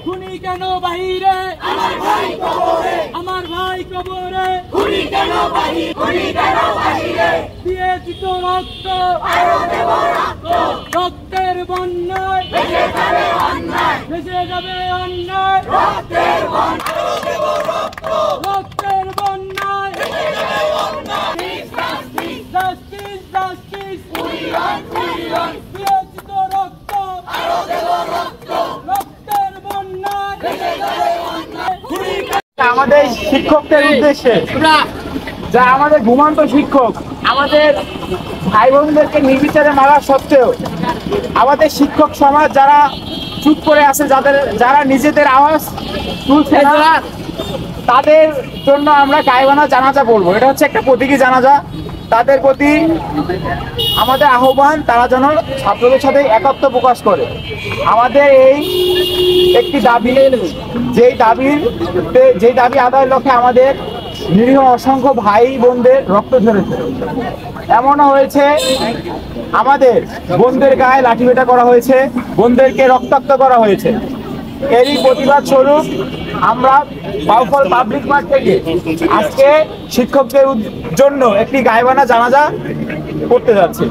খুনি কেন বাহিরে, আমার ভাই কবরে, দিয়েছি তো রক্ত, রক্তের বন্যায় ভেসে যাবে অন্যায়, রক্তের বন্যায় জাস্টিস জাস্টিস, দিয়েছি তো রক্ত, রক্তের বন্যায় ভেসে যাবে অন্যায়। আমাদের শিক্ষকদের উদ্দেশ্যে, যা আমাদের ঘুমন্ত শিক্ষক আমাদের ভাই বোনদেরকে নির্বিচারে মারা সত্ত্বেও আমাদের শিক্ষক সমাজ যারা চুপ করে আছে, যারা নিজেদের আওয়াজ তুলছে না, তাদের জন্য আমরা গায়েবানা জানাজা বলবো। এটা হচ্ছে একটা প্রতীকী জানাজা। তাদের প্রতি আমাদের আহ্বান, তারা যেন ছাত্রদের সাথে একত্র প্রকাশ করে। আমাদের এই একটি দাবি, যেই দাবি আদায়ের লক্ষ্যে আমাদের নিরীহ অসংখ্য ভাই বোনদের রক্ত ঝরেছে। এমনও হয়েছে আমাদের বোনদের গায়ে লাঠিপেটা করা হয়েছে, বোনদেরকে রক্তাক্ত করা হয়েছে। এরই প্রতিবাদ স্বরূপ আমরা বাউফল পাবলিক মাঠ থেকে আজকে শিক্ষকদের জন্য একটি গায়েবানা জানাজা করতে যাচ্ছি।